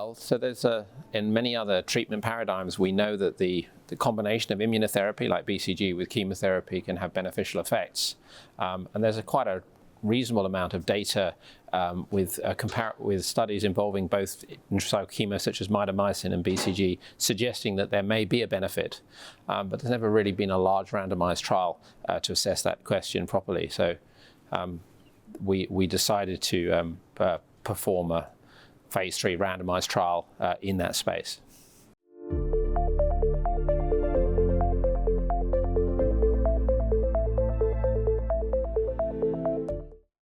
Well, so in many other treatment paradigms, we know that the combination of immunotherapy like BCG with chemotherapy can have beneficial effects. And there's quite a reasonable amount of data with studies involving both intracellular chemo such as mitomycin and BCG suggesting that there may be a benefit. But there's never really been a large randomized trial to assess that question properly. So we decided to perform a phase 3 randomized trial in that space.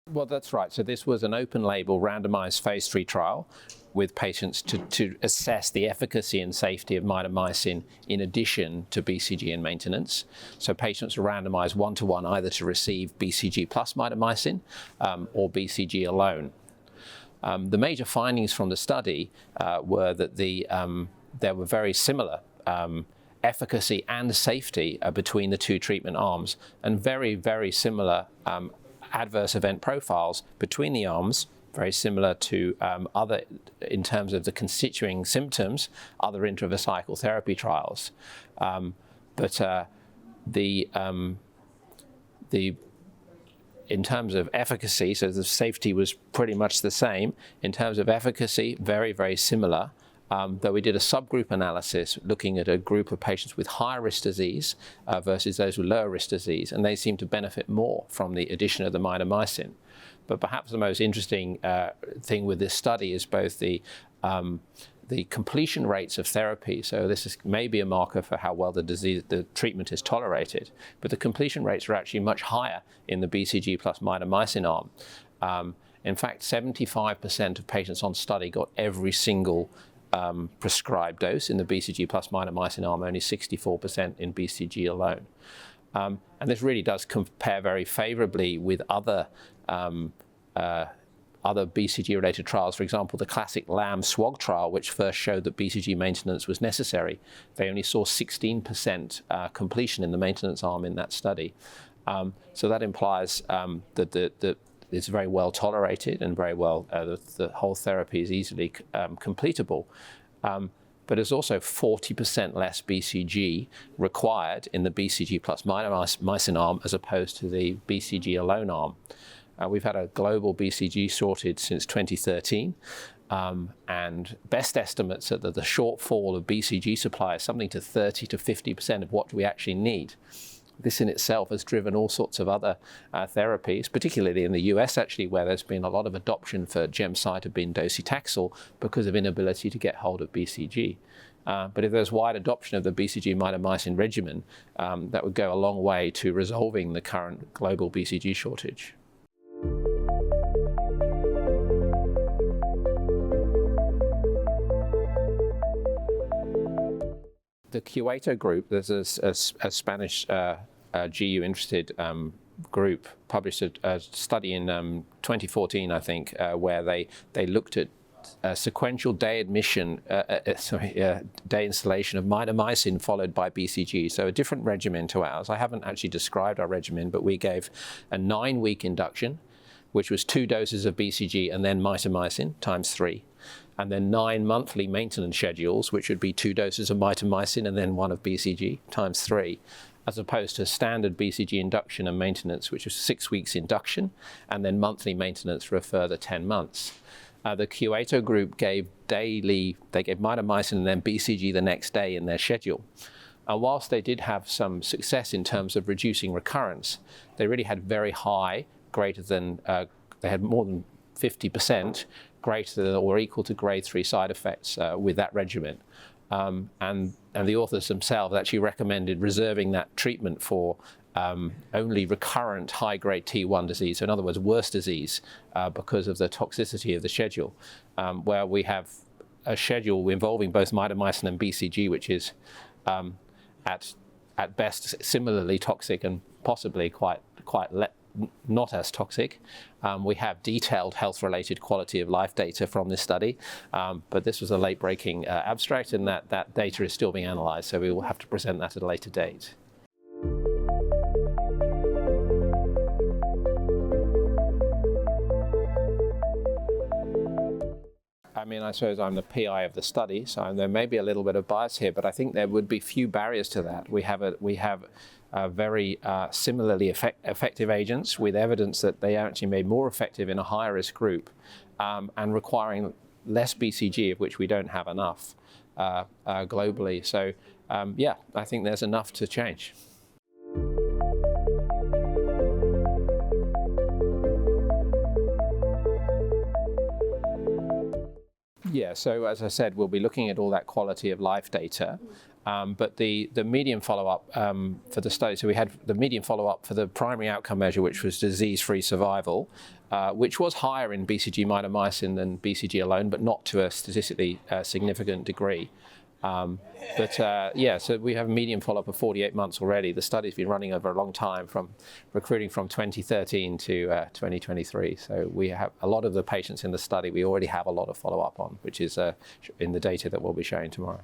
Well, that's right. So this was an open-label randomized phase 3 trial with patients to assess the efficacy and safety of mitomycin in addition to BCG and maintenance. So patients were randomized 1-to-1 either to receive BCG plus mitomycin or BCG alone. The major findings from the study were that there were very similar efficacy and safety between the two treatment arms, and very, very similar adverse event profiles between the arms, very similar to other, in terms of the constituting symptoms, other intravesical therapy trials. In terms of efficacy, so the safety was pretty much the same. In terms of efficacy, very, very similar. Though we did a subgroup analysis looking at a group of patients with higher risk disease versus those with lower risk disease, and they seemed to benefit more from the addition of the mitomycin. But perhaps the most interesting thing with this study is both the completion rates of therapy. So this is maybe a marker for how well the treatment is tolerated, but the completion rates are actually much higher in the BCG plus mitomycin arm. In fact, 75% of patients on study got every single prescribed dose in the BCG plus mitomycin arm, only 64% in BCG alone. And this really does compare very favorably with other BCG-related trials. For example, the classic LAM-SWOG trial, which first showed that BCG maintenance was necessary. They only saw 16% completion in the maintenance arm in that study. So that implies that it's very well tolerated and very well, the whole therapy is easily completable. But there's also 40% less BCG required in the BCG plus mitomycin arm as opposed to the BCG alone arm. We've had a global BCG shortage since 2013, and best estimates are that the shortfall of BCG supply is something to 30 to 50% of what we actually need. This in itself has driven all sorts of other therapies, particularly in the US actually, where there's been a lot of adoption for gemcitabine docetaxel because of inability to get hold of BCG. But if there's wide adoption of the BCG mitomycin regimen, that would go a long way to resolving the current global BCG shortage. The Cueto group, there's a Spanish GU interested group, published a study in 2014, I think, where they looked at sequential day installation of mitomycin followed by BCG, so a different regimen to ours. I haven't actually described our regimen, but we gave a 9-week induction, which was 2 doses of BCG and then mitomycin times 3. And then 9 monthly maintenance schedules, which would be 2 doses of mitomycin and then 1 of BCG times 3, as opposed to standard BCG induction and maintenance, which was 6 weeks induction and then monthly maintenance for a further 10 months. The Cueto group gave mitomycin and then BCG the next day in their schedule. And whilst they did have some success in terms of reducing recurrence, they really had very high, they had more than 50% greater than or equal to grade 3 side effects with that regimen. And the authors themselves actually recommended reserving that treatment for only recurrent high-grade T1 disease, so in other words, worse disease, because of the toxicity of the schedule, where we have a schedule involving both mitomycin and BCG, which is at best similarly toxic and possibly quite not as toxic. We have detailed health-related quality of life data from this study, but this was a late-breaking abstract, and that data is still being analysed, so we will have to present that at a later date. I mean, I suppose I'm the PI of the study, so there may be a little bit of bias here, but I think there would be few barriers to that. We have very similarly effective agents with evidence that they actually made more effective in a higher risk group and requiring less BCG, of which we don't have enough globally. So yeah, I think there's enough to change. Yeah, so as I said, we'll be looking at all that quality of life data, but the median follow-up for the study, so we had the median follow-up for the primary outcome measure, which was disease-free survival, which was higher in BCG mitomycin than BCG alone, but not to a statistically significant degree. Yeah, so we have a median follow-up of 48 months already. The study's been running over a long time, from recruiting from 2013 to 2023. So we have a lot of the patients in the study we already have a lot of follow-up on, which is in the data that we'll be showing tomorrow.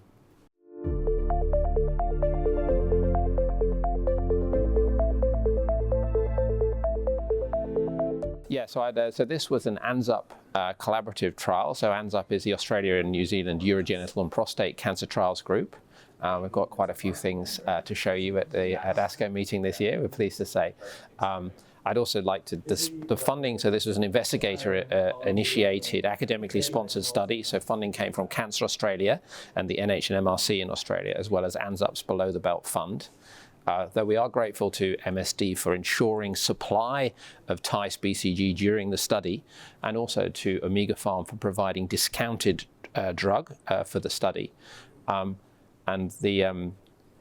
Yeah, so this was an ANZUP collaborative trial. So ANZUP is the Australia and New Zealand Urogenital and Prostate Cancer Trials Group. We've got quite a few things to show you at ASCO meeting this year, we're pleased to say. I'd also like to, the funding, so this was an investigator-initiated, academically sponsored study. So funding came from Cancer Australia and the NMIBC in Australia, as well as ANZUP's Below the Belt Fund. Though we are grateful to MSD for ensuring supply of Tice BCG during the study, and also to Omega Pharm for providing discounted drug for the study. And the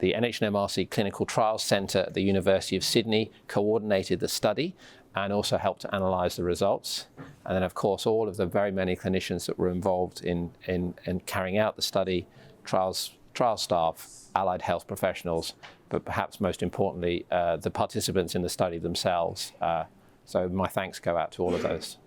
NHMRC Clinical Trials Centre at the University of Sydney coordinated the study and also helped to analyse the results. And then, of course, all of the very many clinicians that were involved in carrying out the study, trial staff, allied health professionals, but perhaps most importantly, the participants in the study themselves. So my thanks go out to all of those.